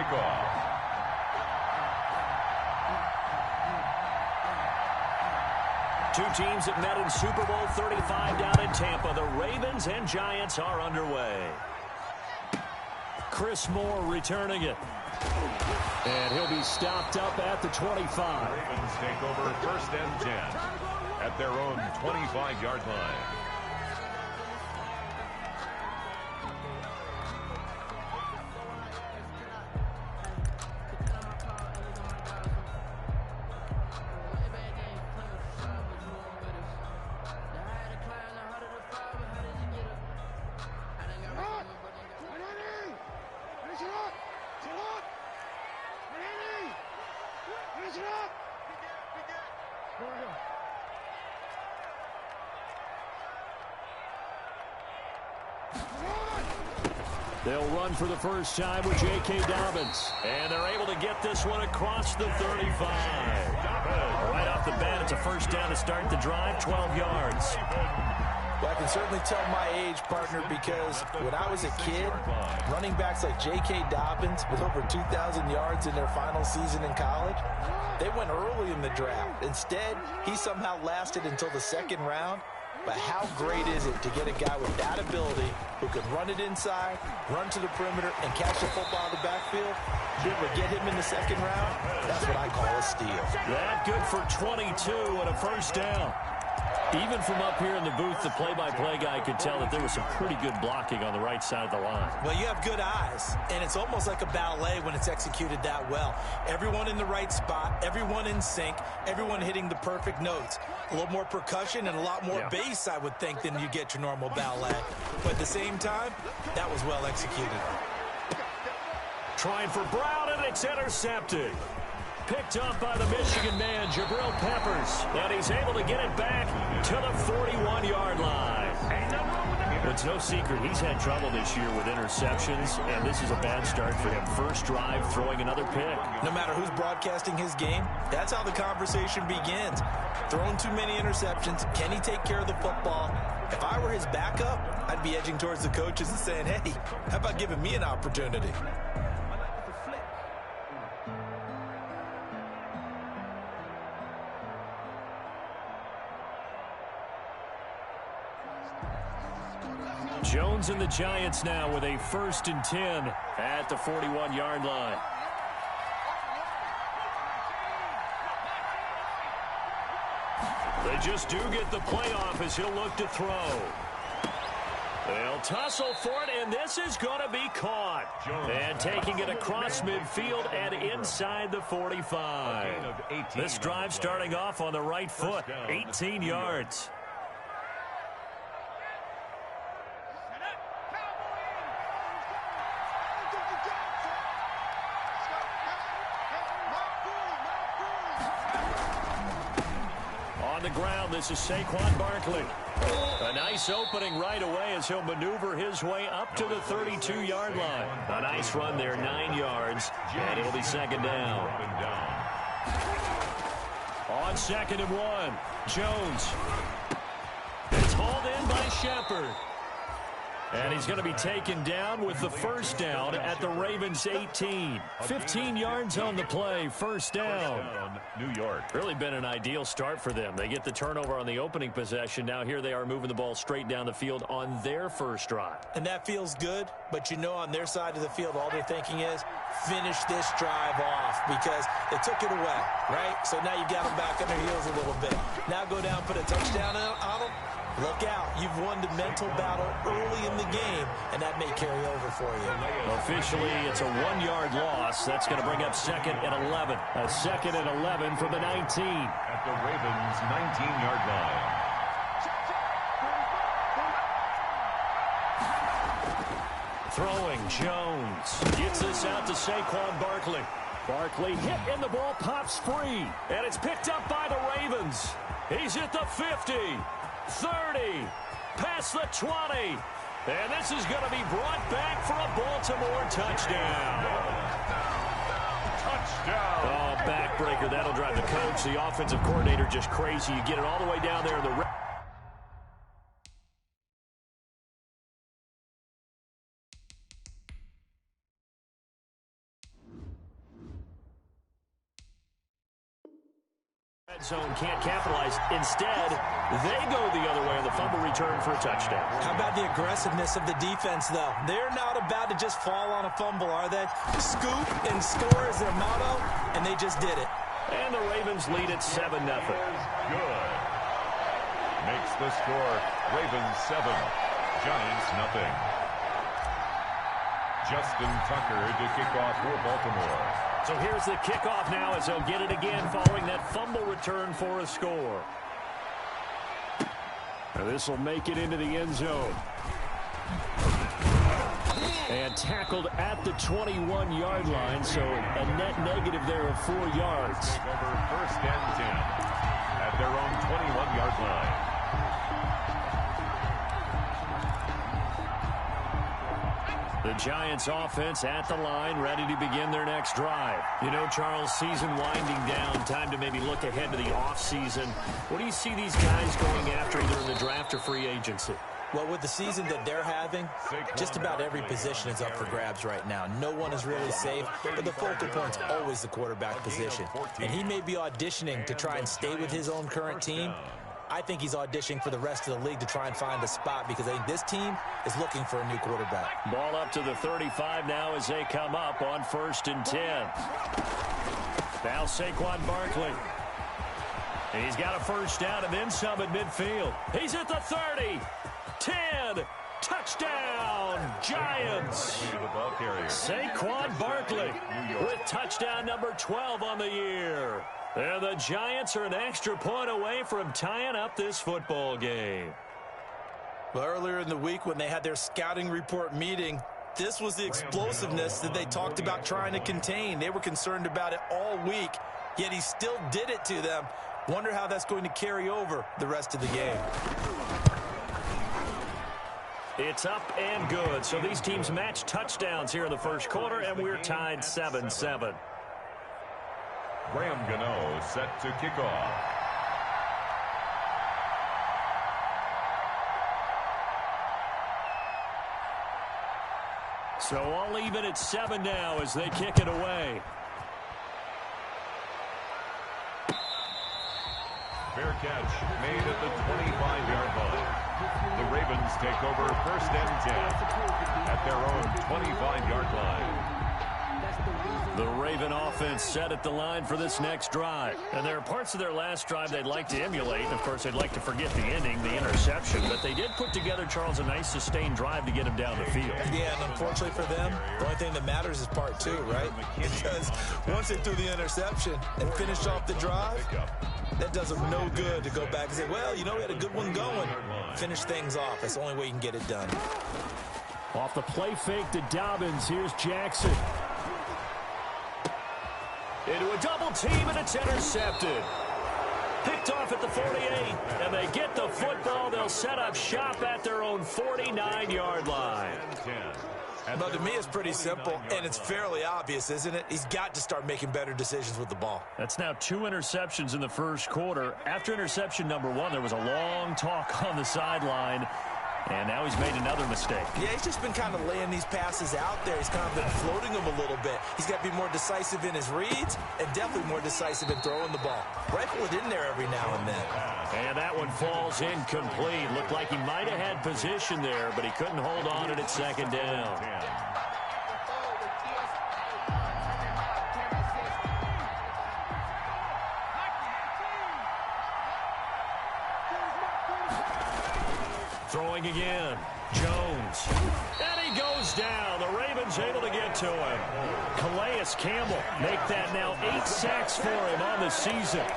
kickoff. Two teams that met in Super Bowl 35 down in Tampa. The Ravens and Giants are underway. Chris Moore returning it. And he'll be stopped up at the 25. Ravens take over 1st and 10 at their own 25-yard line. They'll run for the first time with J.K. Dobbins. And they're able to get this one across the 35. Right off the bat, it's a first down to start the drive, 12 yards. Well, I can certainly tell my age, partner, because when I was a kid, running backs like J.K. Dobbins with over 2,000 yards in their final season in college, they went early in the draft. Instead, he somehow lasted until the 2nd round. But how great is it to get a guy with that ability who can run it inside, run to the perimeter, and catch the football in the backfield? Be able to get him in the 2nd round? That's what I call a steal. That good for 22 and a first down. Even from up here in the booth, the play-by-play guy could tell that there was some pretty good blocking on the right side of the line. Well, you have good eyes, and it's almost like a ballet when it's executed that well. Everyone in the right spot, everyone in sync, everyone hitting the perfect notes. A little more percussion and a lot more bass, I would think, than you get your normal ballet. But at the same time, that was well executed. Trying for Brown, and it's intercepted. Picked up by the Michigan man, Jabril Peppers. And he's able to get it back to the 41-yard line. It's no secret he's had trouble this year with interceptions, and this is a bad start for him. First drive, throwing another pick. No matter who's broadcasting his game, that's how the conversation begins. Throwing too many interceptions, can he take care of the football? If I were his backup, I'd be edging towards the coaches and saying, hey, how about giving me an opportunity? Jones and the Giants now with a 1st and 10 at the 41-yard line. They just do get the play off as he'll look to throw. They'll tussle for it, and this is going to be caught. And taking it across midfield and inside the 45. This drive starting off on the right foot, 18 yards. On the ground, this is Saquon Barkley. A nice opening right away as he'll maneuver his way up to the 32-yard line. A nice run there, 9 yards, and it'll be 2nd down. On 2nd and 1, Jones. It's hauled in by Shepard. And he's going to be taken down with the first down at the Ravens 18. 15 yards on the play, first down. New York. Really been an ideal start for them. They get the turnover on the opening possession. Now here they are moving the ball straight down the field on their first drive. And that feels good, but you know on their side of the field, all they're thinking is finish this drive off because they took it away, right? So now you got them back on their heels a little bit. Now go down, put a touchdown on them. Look out. You've won the mental battle early in the game, and that may carry over for you. Officially, it's a 1-yard loss. That's going to bring up 2nd and 11. A 2nd and 11 from the 19. At the Ravens' 19-yard line. Throwing, Jones. Gets this out to Saquon Barkley. Barkley hit and the ball pops free. And it's picked up by the Ravens. He's at the 50. 30, past the 20, and this is going to be brought back for a Baltimore touchdown. Touchdown. Oh, backbreaker. That'll drive the coach, the offensive coordinator, just crazy. You get it all the way down there in the Red zone can't capitalize. Instead, they go the other way on the fumble return for a touchdown. How about the aggressiveness of the defense, though? They're not about to just fall on a fumble, are they? Scoop and score is their motto, and they just did it. And the Ravens lead at 7-0. Good. Makes the score Ravens 7, Giants nothing. Justin Tucker to kick off for Baltimore. So here's the kickoff now as they'll get it again following that fumble return for a score. This will make it into the end zone. And tackled at the 21-yard line, so a net negative there of 4 yards. Over first and 10 at their own 21-yard line. The Giants offense at the line, ready to begin their next drive. You know, Charles, season winding down, time to maybe look ahead to the offseason. What do you see these guys going after either in the draft or free agency? Well, with the season that they're having, just about every position is up for grabs right now. No one is really safe, but the focal point's always the quarterback position. And he may be auditioning to try and stay with his own current team. I think he's auditioning for the rest of the league to try and find a spot because I think this team is looking for a new quarterback. Ball up to the 35 now as they come up on 1st and 10. Now Saquon Barkley. And he's got a first down and then some at midfield. He's at the 30. 10. Touchdown, Giants. Saquon Barkley with touchdown number 12 on the year. And the Giants are an extra point away from tying up this football game. Well, earlier in the week when they had their scouting report meeting, this was the explosiveness that they talked about trying to contain. They were concerned about it all week, yet he still did it to them. Wonder how that's going to carry over the rest of the game. It's up and good. So these teams match touchdowns here in the first quarter, and we're tied 7-7. Graham Gano set to kick off. So all even at 7 now as they kick it away. Fair catch made at the 25-yard line. The Ravens take over 1st and 10 at their own 25-yard line. The Raven offense set at the line for this next drive. And there are parts of their last drive they'd like to emulate. And, of course, they'd like to forget the ending, the interception. But they did put together, Charles, a nice sustained drive to get him down the field. Yeah, and unfortunately for them, the only thing that matters is part 2, right? Because once they threw the interception and finished off the drive, that does them no good to go back and say, well, you know, we had a good one going. Finish things off. That's the only way you can get it done. Off the play fake to Dobbins. Here's Jackson. Into a double team, and it's intercepted. Picked off at the 48, and they get the football. They'll set up shop at their own 49-yard line. But to me, it's pretty simple, and it's fairly obvious, isn't it? He's got to start making better decisions with the ball. That's now 2 interceptions in the first quarter. After interception number 1, there was a long talk on the sideline. And now he's made another mistake. Yeah, he's just been kind of laying these passes out there. He's kind of been floating them a little bit. He's got to be more decisive in his reads and definitely more decisive in throwing the ball. Rifle it in there every now and then. And that one falls incomplete. Looked like he might have had position there, but he couldn't hold on at 2nd down. Throwing again. Jones. And he goes down. The Ravens able to get to him. Calais Campbell make that now 8 sacks for him on the season.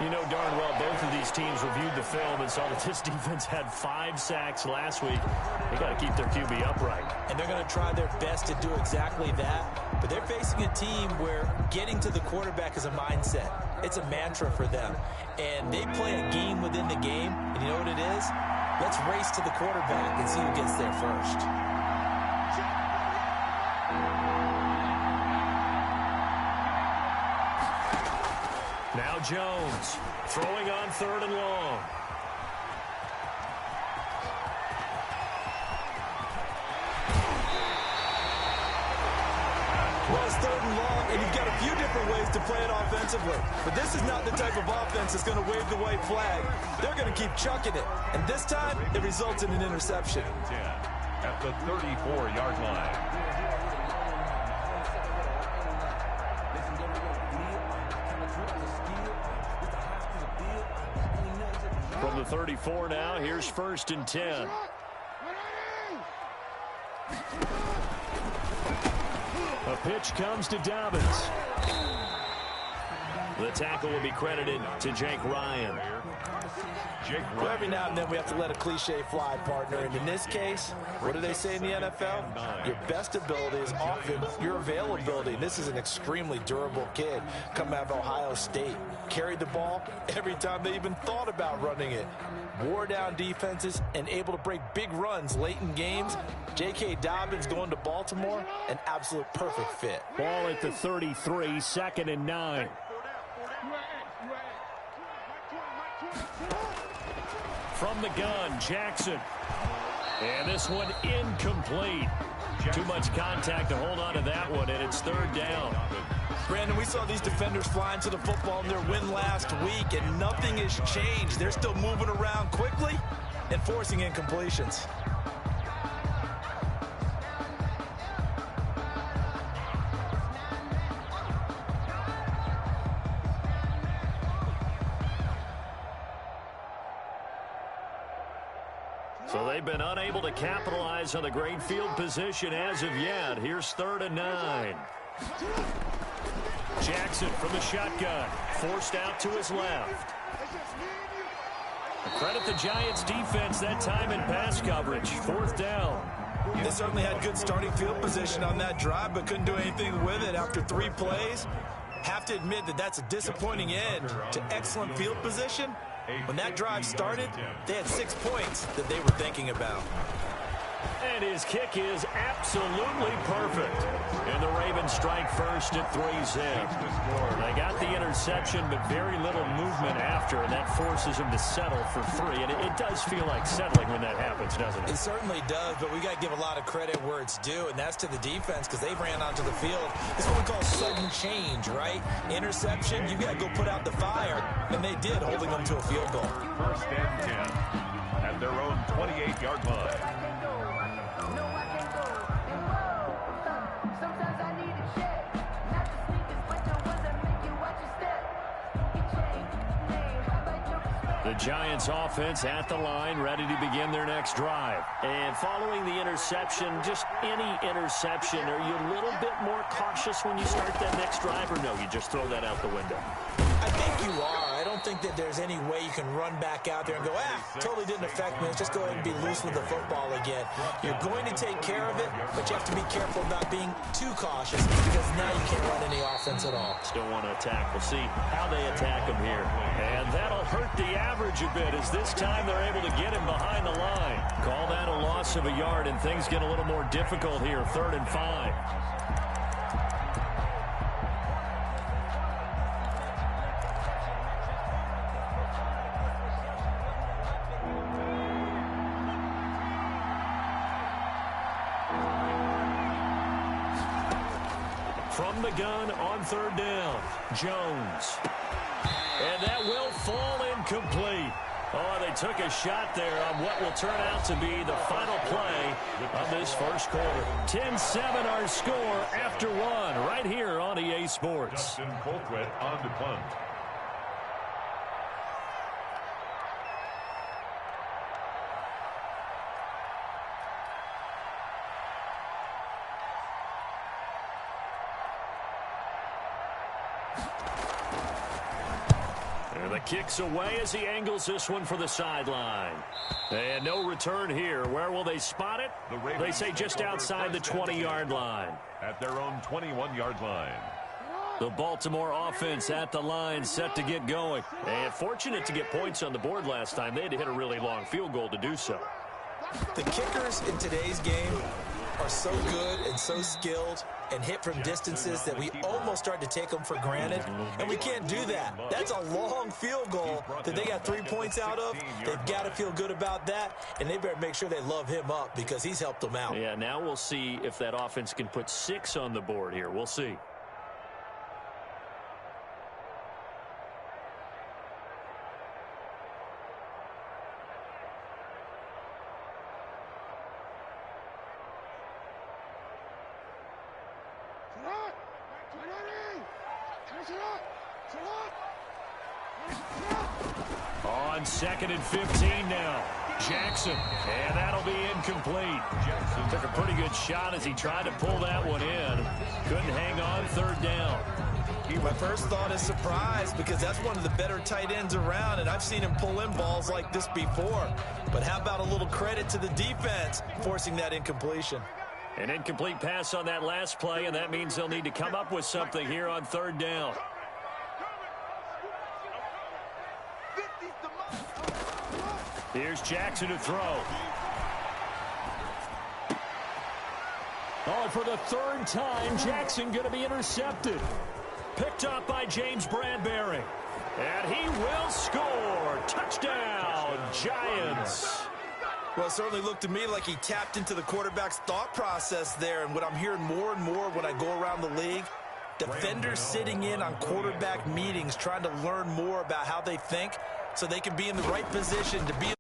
You know darn well both of these teams reviewed the film and saw that this defense had 5 sacks last week. They got to keep their QB upright. And they're going to try their best to do exactly that. But they're facing a team where getting to the quarterback is a mindset. It's a mantra for them. And they play a game within the game. And you know what it is? Let's race to the quarterback and see who gets there first. Now Jones throwing on 3rd and long. Well, it's 3rd and long, and you've got to few different ways to play it offensively, but this is not the type of offense that's going to wave the white flag. They're going to keep chucking it, and this time it results in an interception. At the 34-yard line. From the 34 now, here's 1st and 10. A pitch comes to Dobbins. The tackle will be credited to Jake Ryan. Well, every now and then we have to let a cliche fly, partner. And in this case, what do they say in the NFL? Your best ability is often your availability. This is an extremely durable kid coming out of Ohio State. Carried the ball every time they even thought about running it. Wore down defenses and able to break big runs late in games. J.K. Dobbins going to Baltimore, an absolute perfect fit. Ball at the 33, 2nd and 9. From the gun, Jackson. And this one incomplete. Too much contact to hold on to that one, and it's 3rd down. Brandon, we saw these defenders flying to the football in their win last week, and nothing has changed. They're still moving around quickly and forcing incompletions. So they've been unable to capitalize on the great field position as of yet. Here's 3rd and 9. Jackson from the shotgun, forced out to his left. Credit the Giants defense that time in pass coverage. 4th down. They certainly had good starting field position on that drive, but couldn't do anything with it after 3 plays. Have to admit that that's a disappointing end to excellent field position. When that drive started, they had 6 points that they were thinking about. And his kick is absolutely perfect. And the Ravens strike first at 3-zip. They got the interception, but very little movement after, and that forces him to settle for 3. And it does feel like settling when that happens, doesn't it? It certainly does, but we got to give a lot of credit where it's due, and that's to the defense because they ran onto the field. It's what we call sudden change, right? Interception, you got to go put out the fire, and they did, holding them to a field goal. 1st and 10 at their own 28-yard line. The Giants offense at the line, ready to begin their next drive. And following the interception, just any interception, are you a little bit more cautious when you start that next drive, or no, you just throw that out the window? I think you are. I don't think that there's any way you can run back out there and go, totally didn't affect me. Let's just go ahead and be loose with the football again. You're going to take care of it, but you have to be careful about being too cautious because now you can't run any offense at all. Still want to attack. We'll see how they attack him here. And that'll hurt the average a bit as this time they're able to get him behind the line. Call that a loss of a yard, and things get a little more difficult here. 3rd and 5. From the gun on 3rd down, Jones. And that will fall incomplete. Oh, they took a shot there on what will turn out to be the final play of this first quarter. 10-7 our score after 1 right here on EA Sports. Justin Colquitt on the punt. Kicks away as he angles this one for the sideline. And no return here. Where will they spot it? They say just outside the 20-yard line. At their own 21-yard line. The Baltimore offense at the line, set to get going. And fortunate to get points on the board last time. They had to hit a really long field goal to do so. The kickers in today's game are so good and so skilled and hit from distances that we almost start to take them for granted, and we can't do that. That's a long field goal that they got 3 points out of. They've got to feel good about that, and they better make sure they love him up because he's helped them out. Yeah, now we'll see if that offense can put 6 on the board here. We'll see. On 2nd and 15 now. Jackson, and that'll be incomplete. Jackson took a pretty good shot as he tried to pull that one in. Couldn't hang on 3rd down. My first thought is surprise because that's one of the better tight ends around, and I've seen him pull in balls like this before. But how about a little credit to the defense forcing that incompletion? An incomplete pass on that last play, and that means they'll need to come up with something here on 3rd down. Here's Jackson to throw. Oh, for the 3rd time, Jackson going to be intercepted. Picked up by James Bradbury. And he will score. Touchdown, Giants. Well, it certainly looked to me like he tapped into the quarterback's thought process there. And what I'm hearing more and more when I go around the league, defenders sitting in on quarterback meetings trying to learn more about how they think so they can be in the right position to be